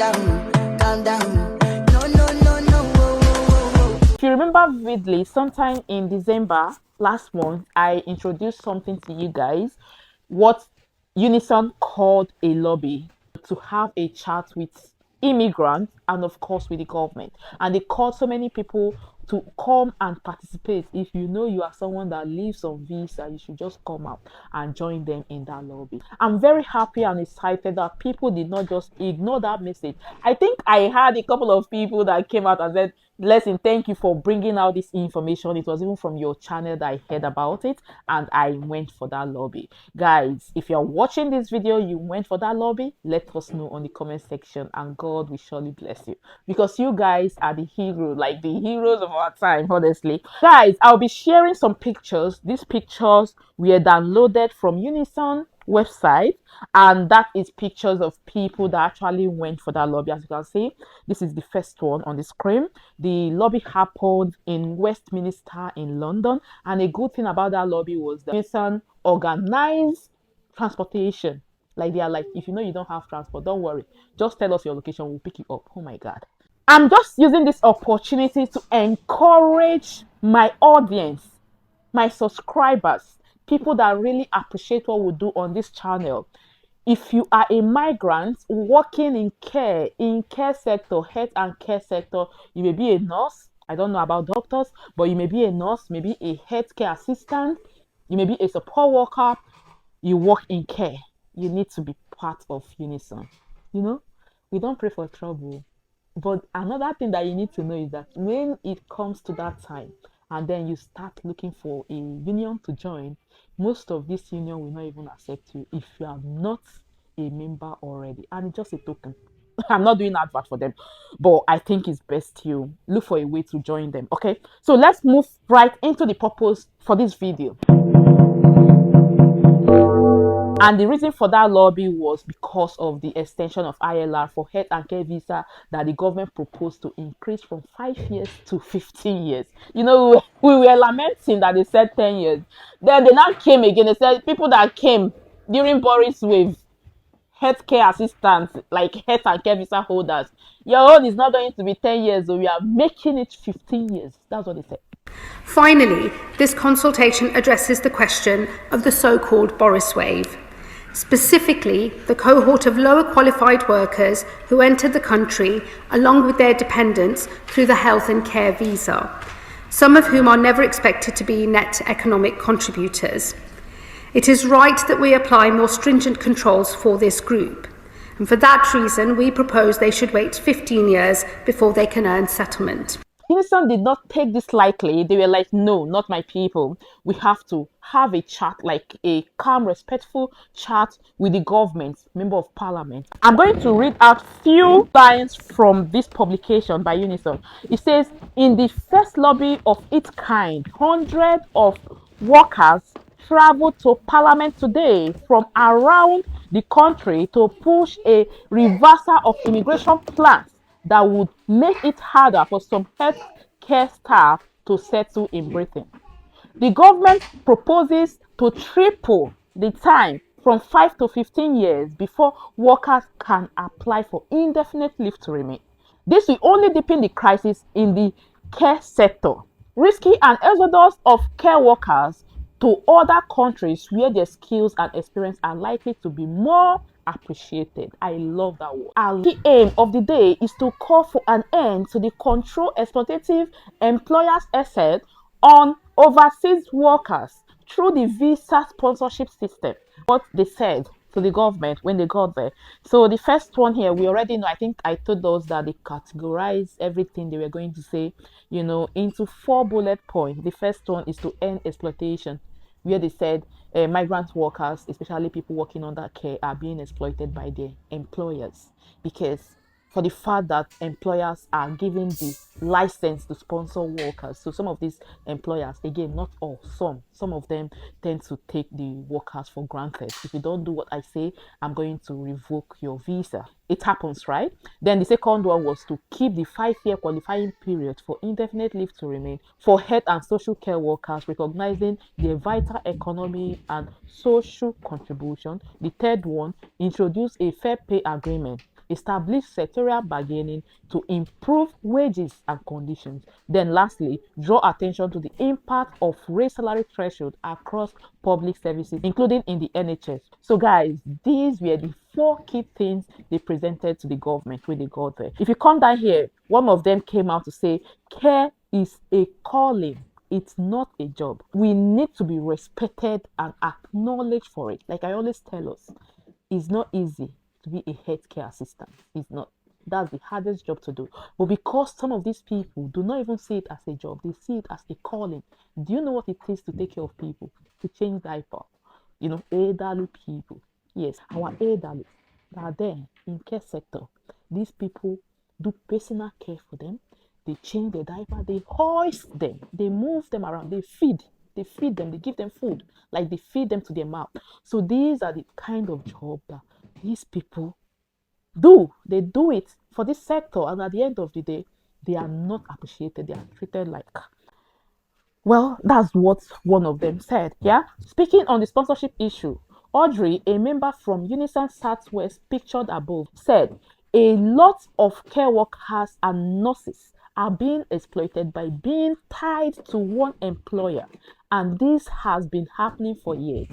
calm down. No, no, no, no. Whoa, whoa, whoa. If you remember vividly, sometime in December last month, I introduced something to you guys, what Unison called a lobby, to have a chat with immigrants and of course with the government. And they called so many people to come and participate. If you know you are someone that lives on visa, you should just come out and join them in that lobby. I'm very happy and excited that people did not just ignore that message. I think I had a couple of people that came out and said, Blessing, thank you for bringing out this information. It was even from your channel that I heard about it, and I went for that lobby. Guys, if you're watching this video, you went for that lobby, let us know on the comment section, and God will surely bless you, because you guys are the hero, like the heroes of our time, honestly. Guys, I'll be sharing some pictures. These pictures were downloaded from Unison website, and that is pictures of people that actually went for that lobby. As you can see, this is the first one on the screen. The lobby happened in Westminster in London, and a good thing about that lobby was that Unison organized transportation. Like, they are like, if you know you don't have transport, don't worry, just tell us your location, we'll pick you up. Oh my god, I'm just using this opportunity to encourage my audience, my subscribers, people that really appreciate what we do on this channel. If you are a migrant working in care sector, health and care sector, you may be a nurse. I don't know about doctors, but you may be a nurse, maybe a healthcare assistant, you may be a support worker, you work in care. You need to be part of Unison. You know, we don't pray for trouble. But another thing that you need to know is that when it comes to that time, and then you start looking for a union to join, most of this union will not even accept you if you are not a member already. And it's just a token. I'm not doing advert for them, but I think it's best you look for a way to join them. Okay, so let's move right into the purpose for this video. And the reason for that lobby was because of the extension of ILR for health and care visa that the government proposed to increase from 5 years to 15 years. You know, we were lamenting that they said 10 years. Then they now came again. They said people that came during Boris wave, healthcare assistants, like health and care visa holders, your own is not going to be 10 years, so we are making it 15 years. That's what they said. Finally, this consultation addresses the question of the so-called Boris wave. Specifically, the cohort of lower qualified workers who entered the country along with their dependents through the health and care visa, some of whom are never expected to be net economic contributors. It is right that we apply more stringent controls for this group, and for that reason we propose they should wait 15 years before they can earn settlement. Unison did not take this lightly. They were like, no, not my people. We have to have a chat, like a calm, respectful chat with the government, member of parliament. I'm going to read out few lines from this publication by Unison. It says, in the first lobby of its kind, hundreds of workers traveled to parliament today from around the country to push a reversal of immigration plans that would make it harder for some health care staff to settle in Britain. The government proposes to triple the time from 5 to 15 years before workers can apply for indefinite leave to remain. This will only deepen the crisis in the care sector, risking an exodus of care workers to other countries where their skills and experience are likely to be more appreciated. I love that word. And the aim of the day is to call for an end to the control exploitative employers' assets on overseas workers through the visa sponsorship system. What they said to the government when they got there. So the first one here, we already know, I think I told us that they categorized everything they were going to say, you know, into 4 bullet points. The first one is to end exploitation, where they said migrant workers, especially people working under care, are being exploited by their employers because for the fact that employers are giving the license to sponsor workers. So some of these employers, again, not all, some of them tend to take the workers for granted. If you don't do what I say, I'm going to revoke your visa. It happens, right? Then the second one was to keep the 5-year qualifying period for indefinite leave to remain for health and social care workers, recognizing their vital economy and social contribution. The third one, introduce a fair pay agreement establish sectorial bargaining to improve wages and conditions. Then lastly, draw attention to the impact of raised salary threshold across public services, including in the NHS. So guys, these were the 4 key things they presented to the government when they got there. If you come down here, one of them came out to say, care is a calling. It's not a job. We need to be respected and acknowledged for it. Like I always tell us, it's not easy to be a healthcare assistant. It's not. That's the hardest job to do. But because some of these people do not even see it as a job, they see it as a calling. Do you know what it takes to take care of people, to change diaper? You know, elderly people. Yes, our elderly that are there in care sector. These people do personal care for them. They change their diaper, they hoist them, they move them around, they feed them, they give them food, like they feed them to their mouth. So these are the kind of job that these people do. They do it for this sector, and at the end of the day, they are not appreciated. They are treated like, well, that's what one of them said. Yeah. Speaking on the sponsorship issue, Audrey, a member from Unison Southwest, pictured above, said a lot of care workers and nurses are being exploited by being tied to one employer, and this has been happening for years.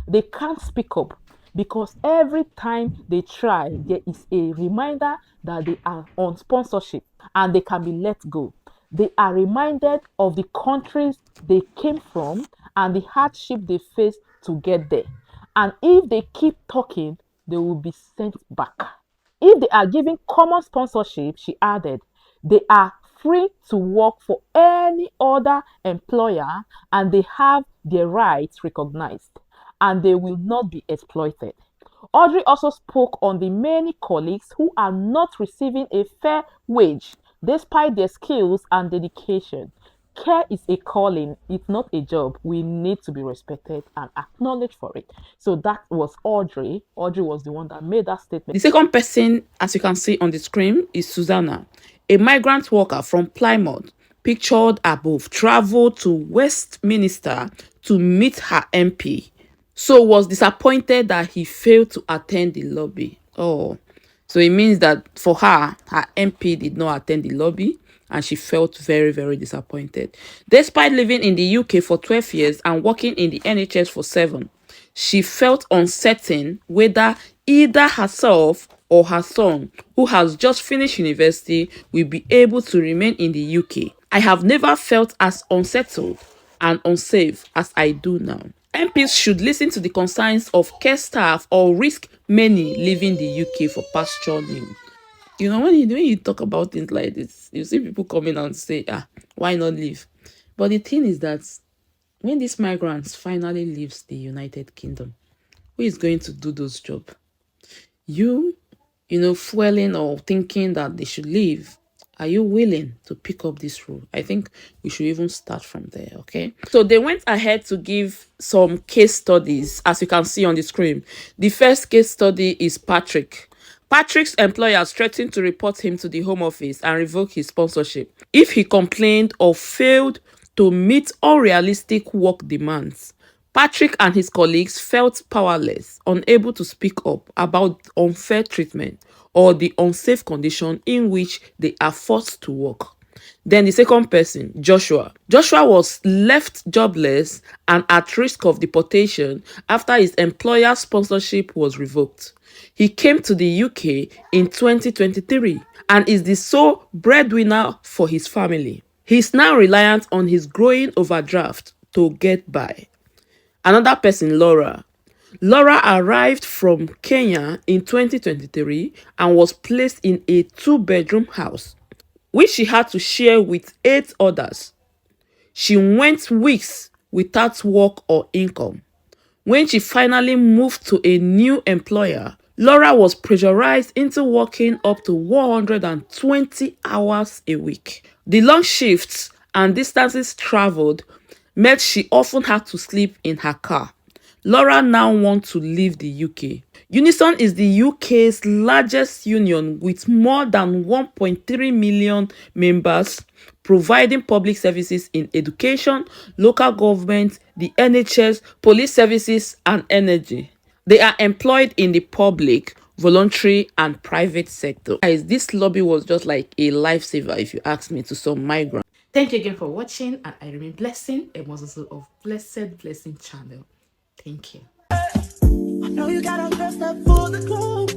They can't speak up because every time they try, there is a reminder that they are on sponsorship and they can be let go. They are reminded of the countries they came from and the hardship they faced to get there. And if they keep talking, they will be sent back. If they are given common sponsorship, she added, they are free to work for any other employer and they have their rights recognized and they will not be exploited. Audrey also spoke on the many colleagues who are not receiving a fair wage despite their skills and dedication. Care is a calling, it's not a job. We need to be respected and acknowledged for it. So that was Audrey. Audrey was the one that made that statement. The second person, as you can see on the screen, is Susanna, a migrant worker from Plymouth, pictured above, traveled to Westminster to meet her MP. So was disappointed that he failed to attend the lobby. Oh, so it means that for her MP did not attend the lobby and she felt very, very disappointed. Despite living in the UK for 12 years and working in the NHS for 7, she felt uncertain whether either herself or her son, who has just finished university, will be able to remain in the UK. I have never felt as unsettled and unsafe as I do now. MPs should listen to the concerns of care staff or risk many leaving the UK for pasture new. You know, when you talk about things like this, you see people coming and say, why not leave? But the thing is that when these migrants finally leaves the United Kingdom, who is going to do those jobs? Fueling or thinking that they should leave, are you willing to pick up this role? I think we should even start from there, okay? So they went ahead to give some case studies, as you can see on the screen. The first case study is Patrick. Patrick's employers threatened to report him to the Home Office and revoke his sponsorship if he complained or failed to meet unrealistic work demands. Patrick and his colleagues felt powerless, unable to speak up about unfair treatment or the unsafe condition in which they are forced to work. Then the second person, Joshua. Joshua was left jobless and at risk of deportation after his employer's sponsorship was revoked. He came to the UK in 2023 and is the sole breadwinner for his family. He is now reliant on his growing overdraft to get by. Another person, Laura. Laura arrived from Kenya in 2023 and was placed in a 2-bedroom house, which she had to share with 8 others. She went weeks without work or income. When she finally moved to a new employer, Laura was pressurized into working up to 120 hours a week. The long shifts and distances traveled meant she often had to sleep in her car. Laura now wants to leave the UK. Unison is the UK's largest union with more than 1.3 million members, providing public services in education, local government, the NHS, police services, and energy. They are employed in the public, voluntary and private sector. Guys, this lobby was just like a lifesaver, if you ask me, to some migrants. Thank you again for watching, and I remain blessing, a Moses of Blessing channel. Thank you. I know you got a dressed up for the club.